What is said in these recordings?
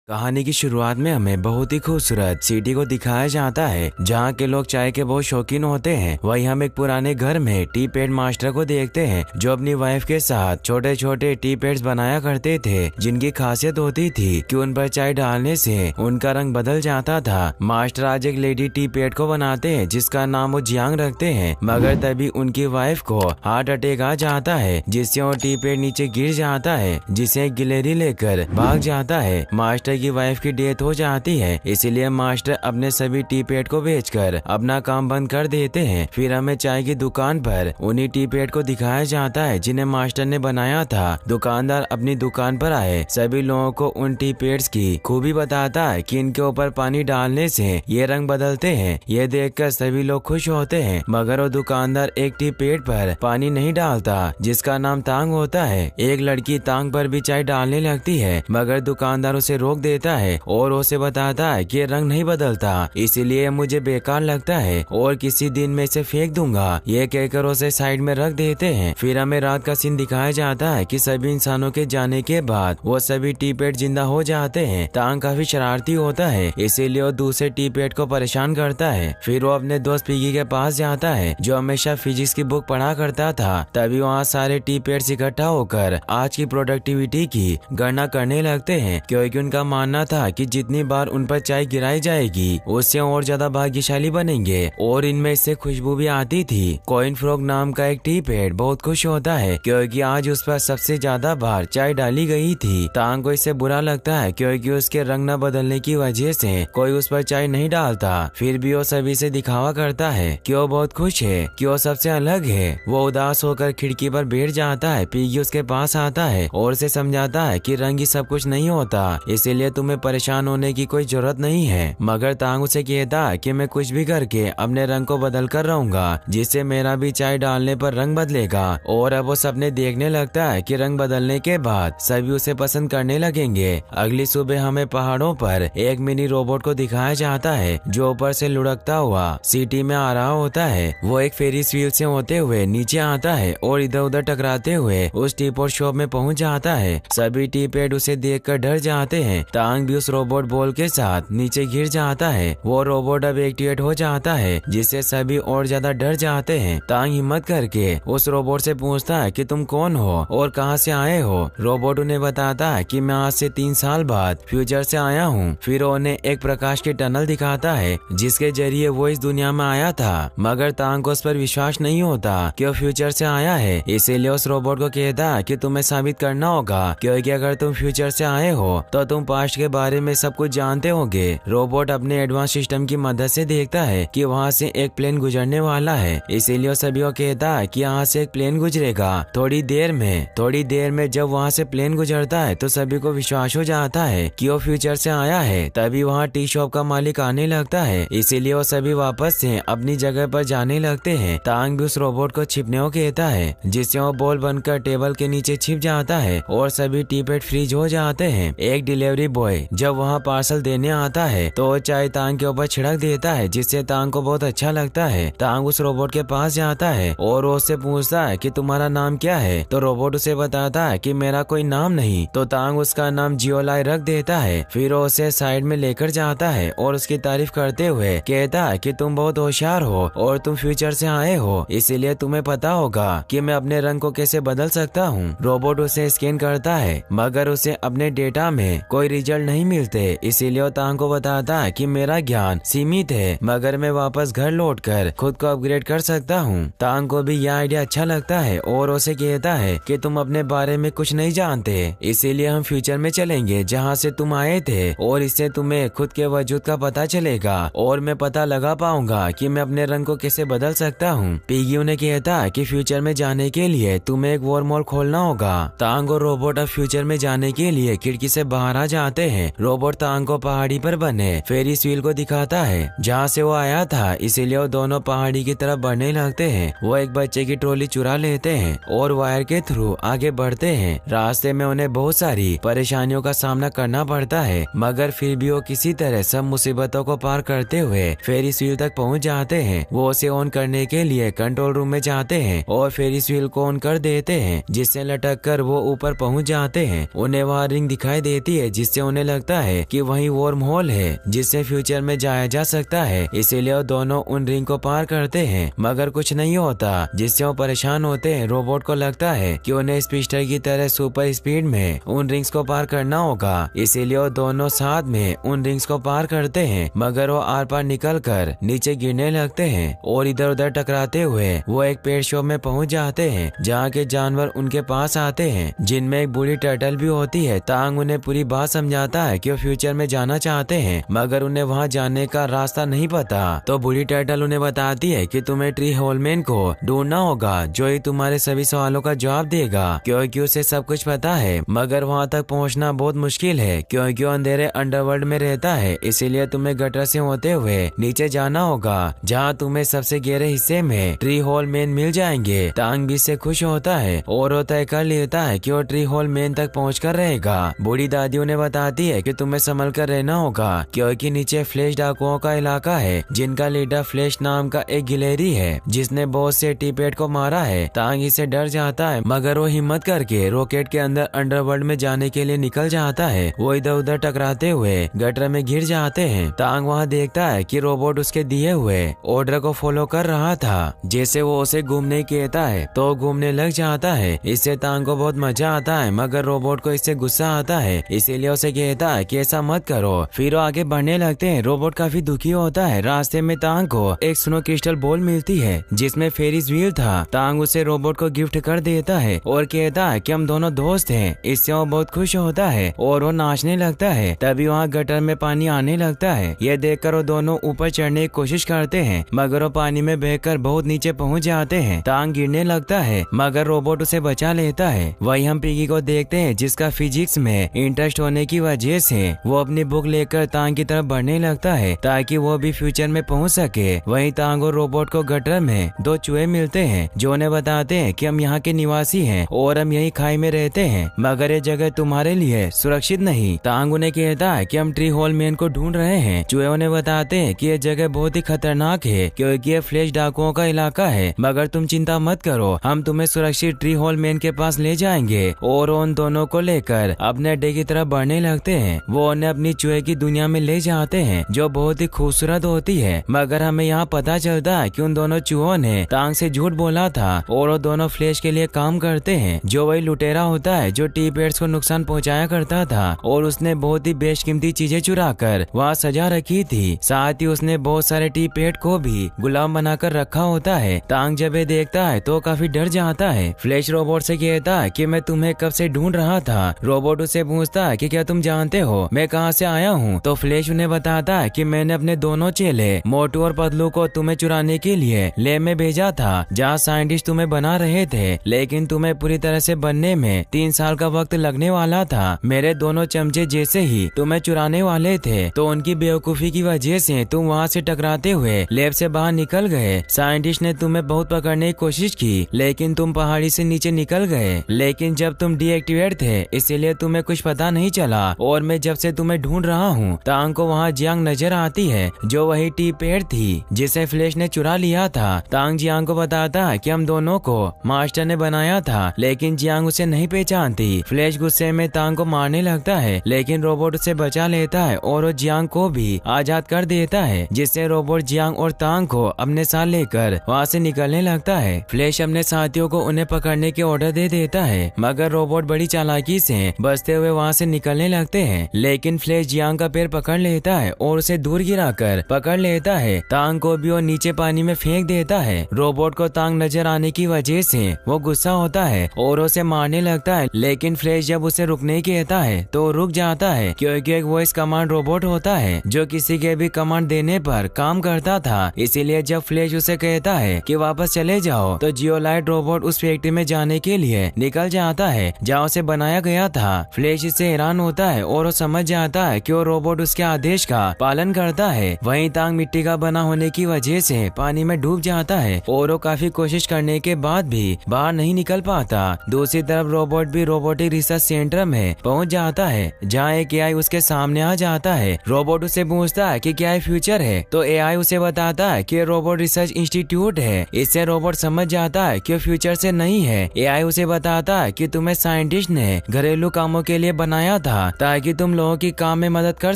कहानी की शुरुआत में हमें बहुत ही खूबसूरत सिटी को दिखाया जाता है जहाँ के लोग चाय के बहुत शौकीन होते हैं। वहीं हम एक पुराने घर में टी पेड मास्टर को देखते हैं जो अपनी वाइफ के साथ छोटे छोटे टी पेड्स बनाया करते थे, जिनकी खासियत होती थी कि उन पर चाय डालने से उनका रंग बदल जाता था। मास्टर आज एक लेडी टी पेड को बनाते हैं जिसका नाम वो जियांग रखते हैं, मगर तभी उनकी वाइफ को हार्ट अटैक आ जाता है जिससे वो टी पेड नीचे गिर जाता है, जिसे गिलहरी लेकर भाग जाता है। मास्टर की वाइफ की डेथ हो जाती है, इसीलिए मास्टर अपने सभी टी पेड को बेचकर अपना काम बंद कर देते हैं। फिर हमें चाय की दुकान पर उन्हीं टी पेड को दिखाया जाता है जिन्हें मास्टर ने बनाया था। दुकानदार अपनी दुकान पर आए सभी लोगों को उन टी पेड्स की खूबी बताता है कि इनके ऊपर पानी डालने से ये रंग बदलते हैं। ये देखकर सभी लोग खुश होते हैं, मगर वो दुकानदार एक टी पेड पर पानी नहीं डालता जिसका नाम तांग होता है। एक लड़की तांग पर भी चाय डालने लगती है, मगर दुकानदार उसे रोक देता है और उसे बताता है कि रंग नहीं बदलता, इसीलिए मुझे बेकार लगता है और किसी दिन में इसे फेंक दूंगा। ये कहकर उसे साइड में रख देते हैं। फिर हमें रात का सीन दिखाया जाता है कि सभी इंसानों के जाने के बाद वो सभी टी पेड जिंदा हो जाते हैं। तांग काफी शरारती होता है, इसीलिए वो दूसरे टी पेड को परेशान करता है। फिर वो अपने दोस्त पिगी के पास जाता है जो हमेशा फिजिक्स की बुक पढ़ा करता था। तभी वहाँ सारे टी पेड इकट्ठा होकर आज की प्रोडक्टिविटी की गणना करने लगते हैं, क्योंकि उनका मानना था कि जितनी बार उन पर चाय गिराई जाएगी उससे और ज्यादा भाग्यशाली बनेंगे, और इनमें इससे खुशबू भी आती थी। कॉइन फ्रॉग नाम का एक टी पेड बहुत खुश होता है क्योंकि आज उस पर सबसे ज्यादा बार चाय डाली गई थी। तांग को इससे बुरा लगता है क्योंकि उसके रंग न बदलने की वजह से कोई उस पर चाय नहीं डालता। फिर भी वो सभी से दिखावा करता है कि वो बहुत खुश है, कि वो सबसे अलग है। वो उदास होकर खिड़की पर बैठ जाता है। पिगी उसके पास आता है और उसे समझाता है कि रंग ही सब कुछ नहीं होता, इसीलिए तुम्हें परेशान होने की कोई जरूरत नहीं है। मगर तांग उसे कहता है कि मैं कुछ भी करके अपने रंग को बदल कर रहूंगा, जिससे मेरा भी चाय डालने पर रंग बदलेगा। और अब वो सपने देखने लगता है कि रंग बदलने के बाद सभी उसे पसंद करने लगेंगे। अगली सुबह हमें पहाड़ों पर एक मिनी रोबोट को दिखाया जाता है जो ऊपर से लुढ़कता हुआ सिटी में आ रहा होता है। वो एक फेरिस व्हील से होते हुए नीचे आता है और इधर उधर टकराते हुए उस टी पॉट शॉप में पहुंच जाता है। सभी टी पेड उसे देखकर डर जाते हैं। तांग भी उस रोबोट बॉल के साथ नीचे गिर जाता है। वो रोबोट अब एक्टिवेट हो जाता है जिससे सभी और ज्यादा डर जाते हैं। तांग हिम्मत करके उस रोबोट से पूछता है कि तुम कौन हो और कहां से आए हो। रोबोट उन्हें बताता है कि मैं आज से 3 साल बाद फ्यूचर से आया हूँ। फिर उन्हें एक प्रकाश की टनल दिखाता है जिसके जरिए वो इस दुनिया में आया था, मगर तांग को उस पर विश्वास नहीं होता कि वो फ्यूचर से आया है। इसीलिए उस रोबोट को कहता है कि तुम्हें साबित करना होगा, क्योंकि अगर तुम फ्यूचर से आए हो तो तुम पास्ट के बारे में सब कुछ जानते होंगे। रोबोट अपने एडवांस सिस्टम की मदद से देखता है कि वहाँ से एक प्लेन गुजरने वाला है, इसीलिए सभी को कहता है कि यहाँ से एक प्लेन गुजरेगा थोड़ी देर में। जब वहाँ से प्लेन गुजरता है तो सभी को विश्वास हो जाता है कि वो फ्यूचर से आया है। तभी वहाँ टी शॉप का मालिक आने लगता है, इसीलिए वो सभी वापस से अपनी जगह पर जाने लगते हैं। तांग भी उस रोबोट को छिपने को कहता है, जिससे वो बॉल बनकर टेबल के नीचे छिप जाता है और सभी टी पेड फ्रीज हो जाते हैं। एक डिलीवरी बॉय जब वहाँ पार्सल देने आता है तो वो चाय तांग के ऊपर छिड़क देता है, जिससे तांग को बहुत अच्छा लगता है। तांग उस रोबोट के पास जाता है और उससे पूछता है कि तुम्हारा नाम क्या है। तो रोबोट उसे बताता है कि मेरा कोई नाम नहीं। तो तांग उसका नाम जियोलाई रख देता है। फिर वो उसे साइड में लेकर जाता है और उसकी तारीफ करते हुए कहता है कि तुम बहुत होशियार हो और तुम फ्यूचर से आए हो, इसीलिए तुम्हें पता होगा कि मैं अपने रंग को कैसे बदल सकता हूँ। रोबोट उसे स्कैन करता है, मगर उसे अपने डेटा में कोई रिजल्ट नहीं मिलते, इसीलिए वो तांग को बताता है कि मेरा ज्ञान सीमित है, मगर मैं वापस घर लौटकर खुद को अपग्रेड कर सकता हूँ। तांग को भी यह आइडिया अच्छा लगता है और उसे कहता है कि तुम अपने बारे में कुछ नहीं जानते, इसीलिए हम फ्यूचर में चलेंगे जहाँ से तुम आए थे, और इससे तुम्हें खुद के वजूद का पता चलेगा और मैं पता लगा पाऊंगा कि मैं अपने रंग को कैसे बदल सकता हूँ। पिगी उन्हें कहता है कि फ्यूचर में जाने के लिए तुम्हें एक वॉर्महोल खोलना होगा। तांग और रोबोट अब फ्यूचर में जाने के लिए खिड़की से बाहर आ जाते हैं। रोबोट तांग को पहाड़ी पर बने फेरिस व्हील को दिखाता है जहाँ से वो आया था, इसीलिए वो दोनों पहाड़ी की तरफ बढ़ने लगते हैं। वो एक बच्चे की ट्रॉली चुरा लेते हैं और वायर के थ्रू आगे बढ़ते हैं। रास्ते में उन्हें बहुत सारी परेशानियों का सामना करना पड़ता है, मगर फिर भी वो किसी तरह सब मुसीबतों को पार करते हुए फेरिस व्हील तक पहुँच जाते हैं। वो उसे ऑन करने के लिए कंट्रोल रूम में जाते हैं और फेरिस व्हील को ऑन कर देते हैं, जिससे लटक कर वो ऊपर पहुँच जाते हैं। उन्हें वहाँ रिंग दिखाई देती है जिससे जिससे उन्हें लगता है कि वही वर्म होल है जिससे फ्यूचर में जाया जा सकता है। इसीलिए वो दोनों उन रिंग को पार करते हैं, मगर कुछ नहीं होता, जिससे वो परेशान होते हैं। रोबोट को लगता है कि उन्हें स्पीडस्टर की तरह सुपर स्पीड में उन रिंग्स को पार करना होगा। इसीलिए वो दोनों साथ में उन रिंग्स को पार करते हैं, मगर वो आर पार निकल कर नीचे गिरने लगते हैं और इधर उधर टकराते हुए वो एक पेड़ शॉप में पहुंच जाते हैं, जहाँ के जानवर उनके पास आते हैं, जिनमें एक बूढ़ी टर्टल भी होती है। तांग उन्हें पूरी बात समझाता है कि वो फ्यूचर में जाना चाहते हैं, मगर उन्हें वहाँ जाने का रास्ता नहीं पता। तो बूढ़ी टर्टल उन्हें बताती है कि तुम्हें ट्री होलमैन को ढूंढना होगा, जो ही तुम्हारे सभी सवालों का जवाब देगा, क्योंकि उसे सब कुछ पता है। मगर वहाँ तक पहुँचना बहुत मुश्किल है, क्योंकि वो अंधेरे अंडरवर्ल्ड में रहता है। इसीलिए तुम्हें गटर से होते हुए नीचे जाना होगा, जहाँ तुम्हें सबसे गहरे हिस्से में ट्री होलमैन मिल जाएंगे। तांग भी इससे खुश होता है और वो तय कर लेता है कि वो ट्री होलमैन तक पहुंचकर रहेगा। बूढ़ी दादी उन्हें बताती है कि तुम्हें संभल कर रहना होगा, क्योंकि नीचे फ्लैश डाकुओं का इलाका है, जिनका लीडर फ्लैश नाम का एक गिलहरी है, जिसने बहुत से टीपेट को मारा है। तांग इससे डर जाता है, मगर वो हिम्मत करके रॉकेट के अंदर अंडरवर्ल्ड में जाने के लिए निकल जाता है। वो इधर उधर टकराते हुए गटर में गिर जाते हैं। तांग वहाँ देखता है कि रोबोट उसके दिए हुए ऑर्डर को फॉलो कर रहा था। जैसे वो उसे घूमने कहता है तो घूमने लग जाता है। इससे तांग को बहुत मजा आता है, मगर रोबोट को इससे गुस्सा आता है, इसीलिए उसे कहता है कि ऐसा मत करो। फिर वो आगे बढ़ने लगते हैं। रोबोट काफी दुखी होता है। रास्ते में तांग को एक स्नो क्रिस्टल बॉल मिलती है, जिसमें फेरिस व्हील था। तांग उसे रोबोट को गिफ्ट कर देता है और कहता है कि हम दोनों दोस्त हैं। इससे वो बहुत खुश होता है और वो नाचने लगता है। तभी वहाँ गटर में पानी आने लगता है। ये देखकर वो दोनों ऊपर चढ़ने की कोशिश करते हैं, मगर वो पानी में बहकर बहुत नीचे पहुँच जाते हैं। तांग गिरने लगता है, मगर रोबोट उसे बचा लेता है। वही हम पिगी को देखते हैं, जिसका फिजिक्स में इंटरेस्ट होने की वजह से वो अपनी बुक लेकर तांग की तरफ बढ़ने लगता है, ताकि वो भी फ्यूचर में पहुंच सके। वहीं तांग और रोबोट को गटर में दो चूहे मिलते हैं, जो उन्हें बताते हैं कि हम यहाँ के निवासी हैं और हम यही खाई में रहते हैं, मगर ये जगह तुम्हारे लिए सुरक्षित नहीं। तांग उन्हें कहता है कि हम ट्री होलमैन को ढूंढ रहे हैं। चूहे उन्हें बताते हैं कि ये जगह बहुत ही खतरनाक है, क्योंकि ये फ्लैश डाकुओं का इलाका है, मगर तुम चिंता मत करो, हम तुम्हें सुरक्षित ट्री होलमैन के पास ले जाएंगे। और उन दोनों को लेकर अपने अड्डे की तरफ बढ़ने लगते हैं। वो उन्हें अपनी चूहे की दुनिया में ले जाते हैं, जो बहुत ही खूबसूरत होती है। मगर हमें यहाँ पता चलता है कि उन दोनों चूहों ने तांग से झूठ बोला था और वो दोनों फ्लैश के लिए काम करते हैं, जो वही लुटेरा होता है जो टी पेड्स को नुकसान पहुँचाया करता था, और उसने बहुत ही बेशकीमती चीजें चुरा कर वहाँ सजा रखी थी। साथ ही उसने बहुत सारे टी पेड को भी गुलाम बनाकर रखा होता है। तांग जब ये देखता है तो काफी डर जाता है। फ्लैश रोबोट से कहता है कि मैं तुम्हें कब से ढूंढ रहा था। रोबोट उसे पूछता है कि क्या तुम जानते हो मैं कहाँ से आया हूँ। तो फ्लैश उन्हें बताता है कि मैंने अपने दोनों चेले मोटू और पतलू को तुम्हें चुराने के लिए लैब में भेजा था, जहाँ साइंटिस्ट तुम्हें बना रहे थे, लेकिन तुम्हें पूरी तरह से बनने में 3 साल का वक्त लगने वाला था। मेरे दोनों चमचे जैसे ही तुम्हें चुराने वाले थे, तो उनकी बेवकूफी की वजह से तुम वहाँ से टकराते हुए लैब से बाहर निकल गए। साइंटिस्ट ने तुम्हें बहुत पकड़ने की कोशिश की, लेकिन तुम पहाड़ी से नीचे निकल गए। लेकिन जब तुम डीएक्टिवेट थे, इसीलिए तुम्हें कुछ पता नहीं चला, और मैं जब से तुम्हें ढूंढ रहा हूँ। तांग को वहाँ जियांग नजर आती है, जो वही टी पेड़ थी जिसे फ्लैश ने चुरा लिया था। तांग जियांग को बताता है कि हम दोनों को मास्टर ने बनाया था, लेकिन जियांग उसे नहीं पहचानती। फ्लैश गुस्से में तांग को मारने लगता है, लेकिन रोबोट उसे बचा लेता है और वो जियांग को भी आजाद कर देता है, जिससे रोबोट जियांग और तांग को अपने साथ लेकर वहाँ से निकलने लगता है। फ्लैश अपने साथियों को उन्हें पकड़ने के ऑर्डर दे देता है, मगर रोबोट बड़ी चालाकी से बचते हुए वहाँ से निकलने लगते हैं। लेकिन फ्लैश जियांग का पैर पकड़ लेता है और उसे दूर गिराकर पकड़ लेता है। तांग को भी वो नीचे पानी में फेंक देता है। रोबोट को तांग नजर आने की वजह से वो गुस्सा होता है और उसे मारने लगता है, लेकिन फ्लैश जब उसे रुकने कहता है तो रुक जाता है, क्योंकि एक वॉइस कमांड रोबोट होता है जो किसी के भी कमांड देने पर काम करता था। इसीलिए जब फ्लैश उसे कहता है कि वापस चले जाओ, तो जियोलाइट रोबोट उस फैक्ट्री में जाने के लिए निकल जाता है जहाँ उसे बनाया गया था। फ्लैश इससे हैरान होता है और वो समझ जाता है कि वो रोबोट उसके आदेश का पालन करता है। वहीं तांग मिट्टी का बना होने की वजह से पानी में डूब जाता है और वो काफी कोशिश करने के बाद भी बाहर नहीं निकल पाता। दूसरी तरफ रोबोट भी रोबोटिक रिसर्च सेंटर में पहुंच जाता है, जहाँ एक एआई उसके सामने आ जाता है। रोबोट उसे पूछता है कि क्या ये फ्यूचर है, तो एआई उसे बताता है कि रोबोट रिसर्च इंस्टीट्यूट है। इससे रोबोट समझ जाता है कि फ्यूचर से नहीं है। एआई उसे बताता है कि तुम्हें साइंटिस्ट ने घरेलू कामों के लिए बनाया था, ताकि तुम लोगों की काम में मदद कर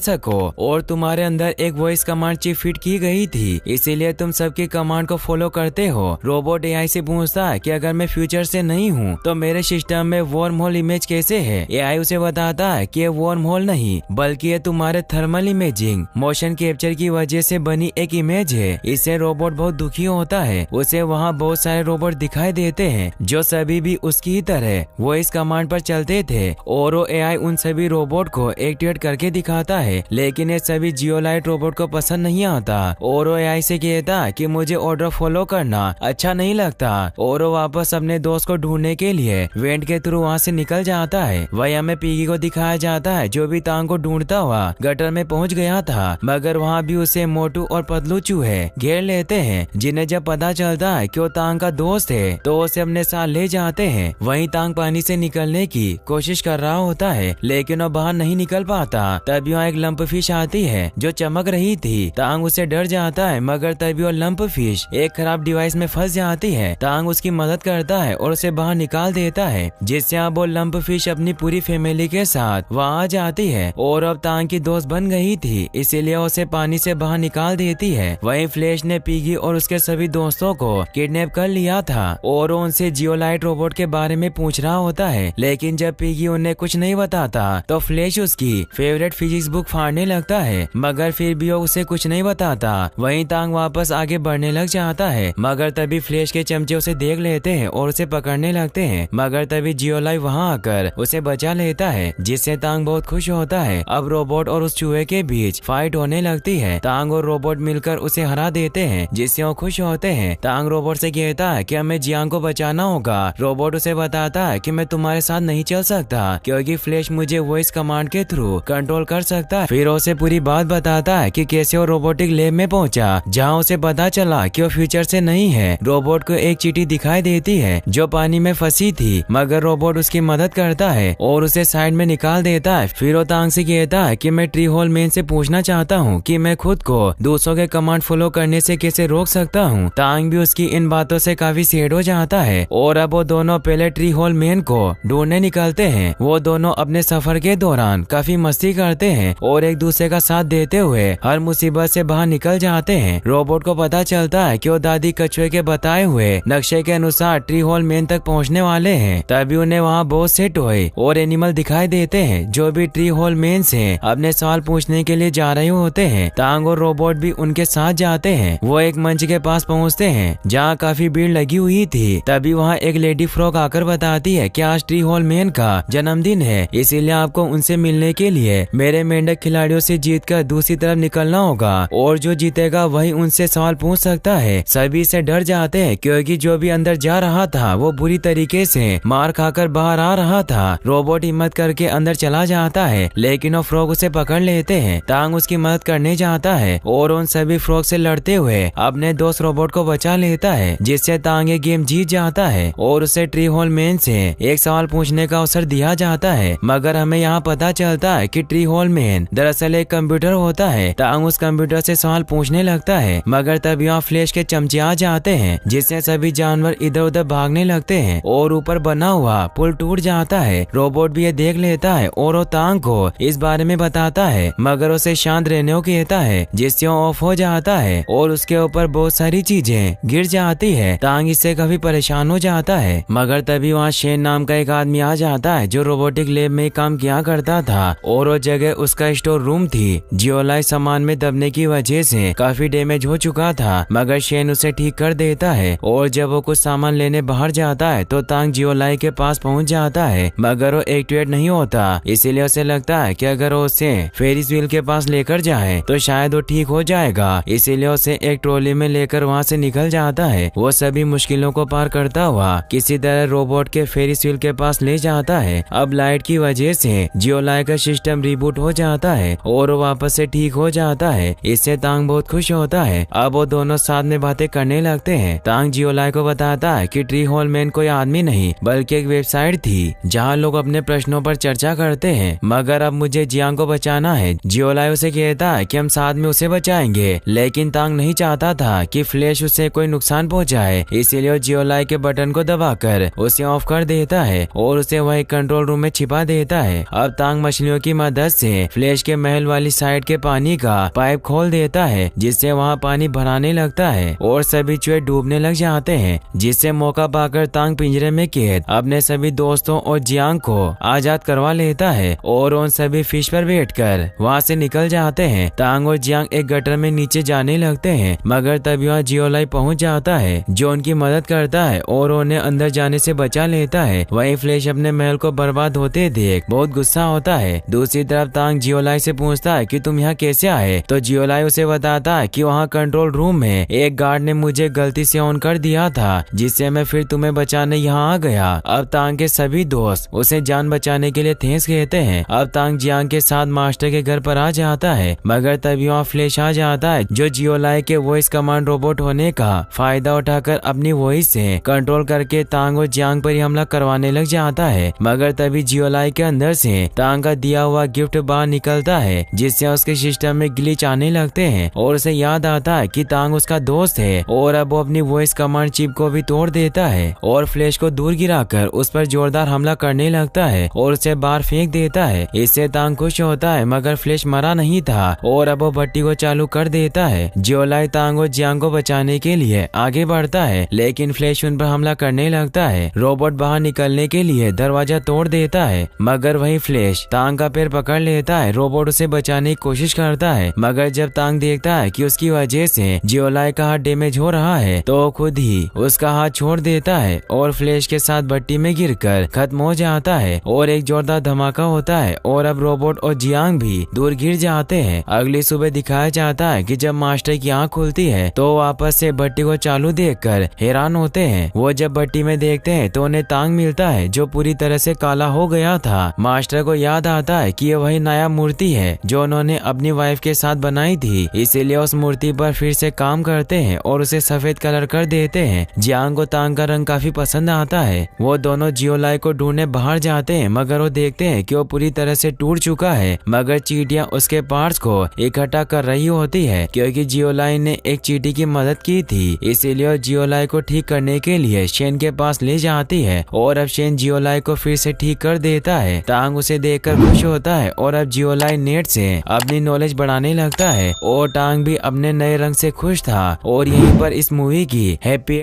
सको, और तुम्हारे अंदर एक वॉइस कमांड चिप फिट की गई थी, इसीलिए तुम सबकी कमांड को फॉलो करते हो। रोबोट एआई से पूछता है कि अगर मैं फ्यूचर से नहीं हूँ तो मेरे सिस्टम में वर्म होल इमेज कैसे है। एआई उसे बताता है कि ये वर्म होल नहीं बल्कि ये तुम्हारे थर्मल इमेजिंग मोशन कैप्चर की वजह से बनी एक इमेज है। इससे रोबोट बहुत दुखी होता है। उसे वहाँ बहुत सारे रोबोट दिखाई देते हैं जो सभी भी उसकी तरह वो इस कमांड पर चलते थे, और वो एआई उन सभी रोबोट को एक्टिवेट करके दिखाता है, लेकिन ये सभी जियोलाइट रोबोट को पसंद नहीं आता और वो एआई से कहता कि मुझे ऑर्डर फॉलो करना अच्छा नहीं लगता, और वो वापस अपने दोस्त को ढूंढने के लिए वेंट के थ्रू वहाँ से निकल जाता है। वही हमें पिगी को दिखाया जाता है जो भी तांग को ढूंढता हुआ गटर में पहुँच गया था, मगर वहाँ भी उसे मोटू और पतलू चूहे घेर लेते हैं, जिन्हें जब पता चलता है कि वो तांग का दोस्त है तो उसे अपने साथ ले जाते हैं। वहीं तांग पानी से निकलने की कोशिश कर रहा होता है लेकिन वो बाहर नहीं निकल पाता। तभी वहाँ एक लंप फिश आती है जो चमक रही थी। तांग उसे डर जाता है, मगर तभी वो लंप फिश एक खराब डिवाइस में फंस जाती है। तांग उसकी मदद करता है और उसे बाहर निकाल देता है, जिससे अब वो लंप फिश अपनी पूरी फैमिली के साथ वहाँ आ जाती है, और अब तांग की दोस्त बन गई थी इसीलिए उसे पानी से बाहर निकाल देती है। वहीं फ्लैश ने पिगी और उसके सभी दोस्तों को किडनैप कर लिया था और उनसे जियोलाइट रोबोट के बारे में पूछ रहा होता है, लेकिन जब पिगी उन्हें कुछ नहीं बताता तो फ्लैश उसकी फेवरेट फिजिक्स बुक फाड़ने लगता है, मगर फिर भी वो उसे कुछ नहीं बताता। वहीं तांग वापस आगे बढ़ने लग जाता है, मगर तभी फ्लैश के चमचे उसे देख लेते हैं और उसे पकड़ने लगते हैं, मगर तभी जियोलाई वहां आकर उसे बचा लेता है, जिससे तांग बहुत खुश होता है। अब रोबोट और उस चूहे के बीच फाइट होने लगती है। तांग और रोबोट मिलकर उसे हरा देते हैं, जिससे वो खुश होते हैं। तांग रोबोट से कहता है कि हमें जियांग को बचाना होगा। रोबोट उसे बताता है कि मैं तुम्हारे साथ नहीं चल सकता क्योंकि फ्लैश मुझे वॉइस कमांड के थ्रू कंट्रोल कर सकता है। फिर उसे पूरी बात बताता है कि कैसे वो रोबोटिक लैब में पहुंचा, जहां उसे पता चला कि वो फ्यूचर से नहीं है। रोबोट को एक चींटी दिखाई देती है जो पानी में फंसी थी, मगर रोबोट उसकी मदद करता है और उसे साइड में निकाल देता है। फिर वो तांग से कहता है कि मैं ट्री होल मैन से पूछना चाहता हूँ कि मैं खुद को दूसरों के कमांड फॉलो करने से कैसे रोक सकता हूँ। तांग भी उसकी इन बातों से काफी सैड हो जाता है और अब वो दोनों पहले ट्री होल मैन को ढूंढने निकलते हैं। वो दोनों अपने सफर के दौरान काफी मस्ती करते हैं और एक दूसरे का साथ देते हुए हर मुसीबत से बाहर निकल जाते हैं। रोबोट को पता चलता है कि वो दादी कछुए के बताए हुए नक्शे के अनुसार ट्री होल मैन तक पहुंचने वाले हैं। तभी उन्हें वहां बहुत से टॉय और एनिमल दिखाई देते हैं जो भी ट्री होल मैन से अपने सवाल पूछने के लिए जा रहे होते हैं। तांग और रोबोट भी उनके साथ जाते हैं। वो एक मंच के पास पहुंचते हैं जहां काफी भीड़ लगी हुई थी। तभी वहां एक लेडी फ्रॉग आकर बताती है कि आज ट्री होल मैन का जन्मदिन है, इसीलिए आपको उनसे मिलने के लिए मेरे मेंढक खिलाड़ियों से जीतकर दूसरी तरफ निकलना होगा और जो जीतेगा वही उनसे सवाल पूछ सकता है। सभी से डर जाते हैं क्योंकि जो भी अंदर जा रहा था वो बुरी तरीके से मार खाकर बाहर आ रहा था। रोबोट हिम्मत करके अंदर चला जाता है, लेकिन वो फ्रॉग उसे पकड़ लेते हैं। तांग उसकी मदद करने जाता है और उन सभी फ्रॉग से लड़ते हुए अपने दोस्त रोबोट को बचा लेता है, जिससे तांग ये गेम जीत जाता है और उसे ट्री होल मैन से एक सवाल पूछने का अवसर दिया जाता है। मगर हमें यहाँ पता चलता है कि ट्री होल मैन दरअसल एक कंप्यूटर होता है। तांग उस कंप्यूटर से सवाल पूछने लगता है, मगर तभी यहाँ फ्लैश के चमचे आ जाते हैं, जिससे सभी जानवर इधर उधर भागने लगते हैं और ऊपर बना हुआ पुल टूट जाता है। रोबोट भी ये देख लेता है और वो तांग को इस बारे में बताता है, मगर उसे शांत रहने को कहता है, जिससे वो ऑफ हो जाता है और उसके ऊपर बहुत सारी चीजें गिर जाती है। तांग इससे काफी परेशान हो जाता है, मगर तभी वहाँ शेन नाम का एक आदमी आ जाता है जो रोबोटिक लैब में काम किया करता था और वो जगह उसका स्टोर रूम थी। जियोलाई सामान में दबने की वजह से काफी डैमेज हो चुका था, मगर शेन उसे ठीक कर देता है और जब वो कुछ सामान लेने बाहर जाता है तो तांग जियोलाई के पास पहुंच जाता है, मगर वो एक्टिवेट नहीं होता। इसीलिए उसे लगता है कि अगर वो उसे फेरिस व्हील के पास लेकर जाए तो शायद वो ठीक हो जाएगा। इसीलिए उसे एक ट्रॉली में लेकर वहाँ से निकल जाता है। वो सभी मुश्किलों को पार करता हुआ किसी तरह रोबोट के फेरिस व्हील के पास ले जाता है। अब लाइट की वजह से जियोलाई का सिस्टम रिबूट हो जाता है और वो वापस से ठीक हो जाता है। इससे तांग बहुत खुश होता है। अब वो दोनों साथ में बातें करने लगते हैं। तांग जियोलाई को बताता है कि ट्री होल मैन कोई आदमी नहीं बल्कि एक वेबसाइट थी जहाँ लोग अपने प्रश्नों पर चर्चा करते हैं, मगर अब मुझे जियांग को बचाना है। जियोलाई उसे कहता है कि हम साथ में उसे बचाएंगे, लेकिन तांग नहीं चाहता था कि फ्लैश उसे कोई नुकसान पहुंचाए, इसीलिए जियोलाई के बटन को दबाकर उसे ऑफ कर देता है और उसे वही कंट्रोल रूम में छिपा देता है। अब तांग मछलियों की मदद से फ्लैश के महल वाली साइड के पानी का पाइप खोल देता है, जिससे वहाँ पानी भराने लगता है और सभी चूहे डूबने लग जाते हैं, जिससे मौका पाकर तांग पिंजरे में कैद अपने सभी दोस्तों और जियांग को आजाद करवा लेता है और उन सभी फिश पर बैठकर वहाँ से निकल जाते हैं। तांग और जियांग एक गटर में नीचे जाने लगते हैं, मगर तभी वहाँ जियोलाई पहुँच जाता है जो उनकी मदद करता है और उन्हें अंदर जाने से बचा लेता है। वहीं फ्लैश अपने महल को बर्बाद होते देख बहुत गुस्सा होता है। दूसरी तरफ तांग जियोलाई से पूछता है कि तुम यहाँ कैसे आए, तो जियोलाई उसे बताता है कि वहाँ कंट्रोल रूम में एक गार्ड ने मुझे गलती से ऑन कर दिया था, जिससे मैं फिर तुम्हें बचाने यहाँ आ गया। अब तांग के सभी दोस्त उसे जान बचाने के लिए थैंक्स कहते हैं। अब तांग जियांग के साथ मास्टर के घर पर आ जाता है, मगर तभी वहाँ फ्लैश आ जाता है जो जियोलाई के वॉइस कमांड रोबोट होने का फायदा उठाकर अपनी वॉइस से कंट्रोल करके तांग और जियांग पर हमला करवाने लग जाता है। मगर तभी जियोलाई के अंदर से तांग का दिया हुआ गिफ्ट बाहर निकलता है, जिससे उसके सिस्टम में ग्लिच आने लगते हैं और उसे याद आता है कि तांग उसका दोस्त है और अब वो अपनी वॉइस कमांड चिप को भी तोड़ देता है और फ्लैश को दूर गिराकर उस पर जोरदार हमला करने लगता है और उसे बाहर फेंक देता है। इससे तांग खुश होता है, मगर फ्लैश मरा नहीं था और अब वो भट्टी को चालू कर देता है। जियोलाई तांग और जियांग को बचाने के लिए आगे बढ़ता है, लेकिन फ्लैश उन पर हमला करने लगता है। रोबोट बाहर निकलने के लिए दरवाजा तोड़ देता है, मगर वही फ्लैश तांग का पैर पकड़ लेता है। रोबोट उसे बचाने की कोशिश करता है, मगर जब तांग देखता है कि उसकी वजह से जियोलाई का हाथ डैमेज हो रहा है तो खुद ही उसका हाथ छोड़ देता है और फ्लैश के साथ भट्टी में गिरकर खत्म हो जाता है और एक जोरदार धमाका होता है और अब रोबोट और जियांग भी दूर गिर जाते हैं। अगली सुबह दिखाया जाता है कि जब मास्टर की आंख खुलती है तो वापस से भट्टी को चालू देखकर हैरान होते हैं। वो जब भट्टी में देखते हैं तो उन्हें तांग मिलता है जो पूरी तरह से काला हो गया था। मास्टर को याद आता है कि ये वही नया मूर्ति है जो उन्होंने अपनी वाइफ के साथ बनाई थी, इसीलिए उस मूर्ति पर फिर से काम करते हैं और उसे सफेद कलर कर देते हैं। जियांग को तांग का रंग काफी पसंद आता है। वो दोनों जियोलाई को ढूंढने बाहर जाते हैं, मगर वो देखते हैं कि वो पूरी तरह से टूट चुका है, मगर चींटियां उसके पार्ट्स को इकट्ठा कर रही होती है क्योंकि जियोलाई ने एक चींटी की मदद की थी। इसीलिए जियोलाई को ठीक करने के लिए शेन के पास ले जाती है और अब शेन जियोलाई को फिर से ठीक कर देता है। तांग उसे देखकर खुश होता है और अब जियोलाई नेट से अपनी नॉलेज बढ़ाने लगता है और तांग भी अपने नए रंग से खुश था। और यहीं पर इस मूवी की हैप्पी